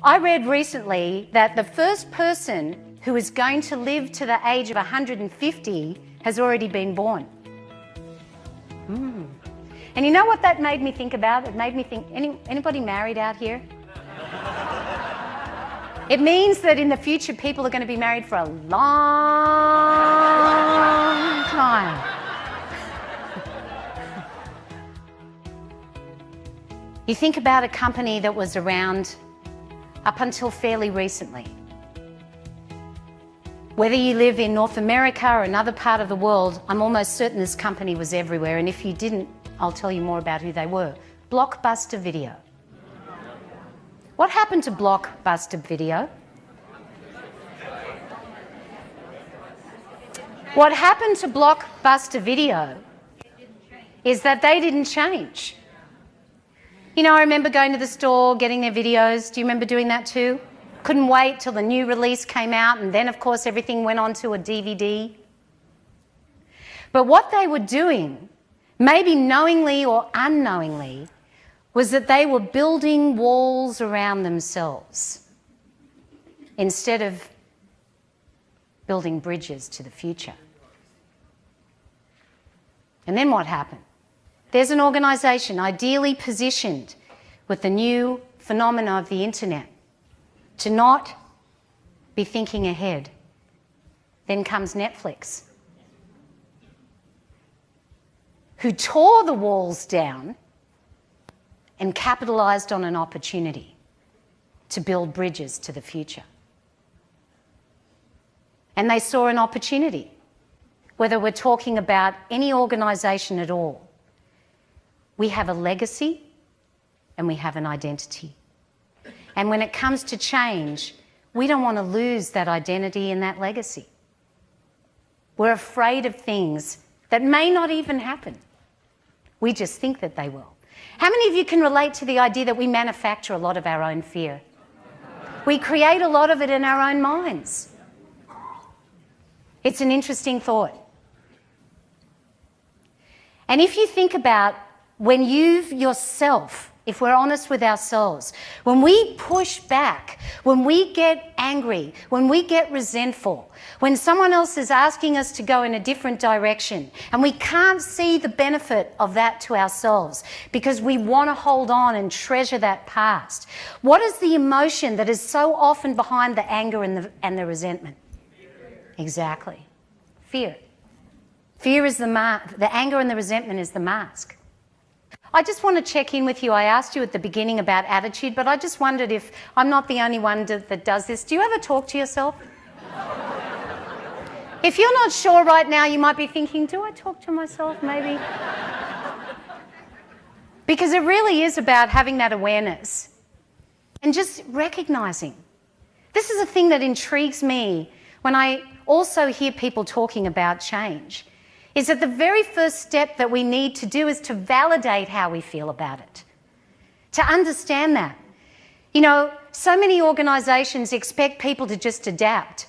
I read recently that the first person who is going to live to the age of 150 has already been born. And you know what that made me think about? It made me think, anybody married out here? It means that in the future people are going to be married for a long time. You think about a company that was around up until fairly recently. Whether you live in North America or another part of the world, I'm almost certain this company was everywhere, and if you didn't, I'll tell you more about who they were. Blockbuster Video. What happened to Blockbuster Video? What happened to Blockbuster Video is that they didn't change. You know, I remember going to the store, getting their videos. Do you remember doing that too? Couldn't wait till the new release came out, and then, of course, everything went onto a DVD. But what they were doing, maybe knowingly or unknowingly, was that they were building walls around themselves instead of building bridges to the future. And then what happened? There's an organisation ideally positioned with the new phenomena of the internet to not be thinking ahead. Then comes Netflix, who tore the walls down and capitalised on an opportunity to build bridges to the future. And they saw an opportunity, whether we're talking about any organisation at all. We have a legacy and we have an identity. And when it comes to change, we don't want to lose that identity and that legacy. We're afraid of things that may not even happen. We just think that they will. How many of you can relate to the idea that we manufacture a lot of our own fear? We create a lot of it in our own minds. It's an interesting thought. And if you think about when you've yourself, if we're honest with ourselves, when we push back, when we get angry, when we get resentful, when someone else is asking us to go in a different direction and we can't see the benefit of that to ourselves because we want to hold on and treasure that past, what is the emotion that is so often behind the anger and the resentment? Exactly. Fear. Fear is the anger and the resentment is the mask. I just want to check in with you. I asked you at the beginning about attitude, but I just wondered if I'm not the only one that does this. Do you ever talk to yourself? If you're not sure right now, you might be thinking, do I talk to myself maybe? Because it really is about having that awareness and just recognising. This is a thing that intrigues me when I also hear people talking about change. Is that the very first step that we need to do is to validate how we feel about it, to understand that. You know, so many organisations expect people to just adapt,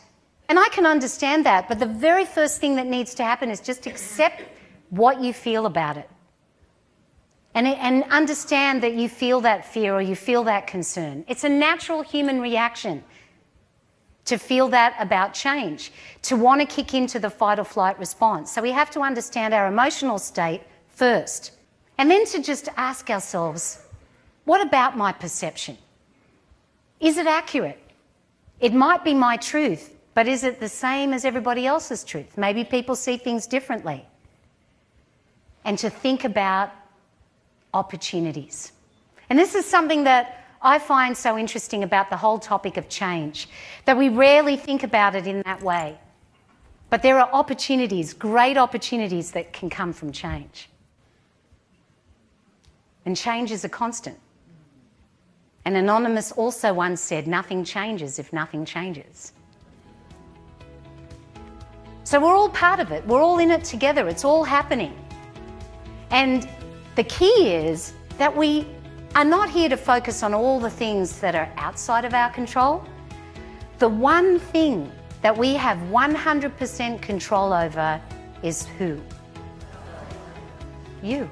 and I can understand that, but the very first thing that needs to happen is just accept what you feel about it and understand that you feel that fear or you feel that concern. It's a natural human reaction to feel that about change, to want to kick into the fight or flight response. So we have to understand our emotional state first, and then to just ask ourselves, what about my perception? Is it accurate? It might be my truth, but is it the same as everybody else's truth? Maybe people see things differently. And to think about opportunities. And this is something that I find so interesting about the whole topic of change, that we rarely think about it in that way. But there are opportunities, great opportunities that can come from change. And change is a constant. And Anonymous also once said, nothing changes if nothing changes. So we're all part of it. We're all in it together. It's all happening. And the key is that we are not here to focus on all the things that are outside of our control. The one thing that we have 100% control over is who? You.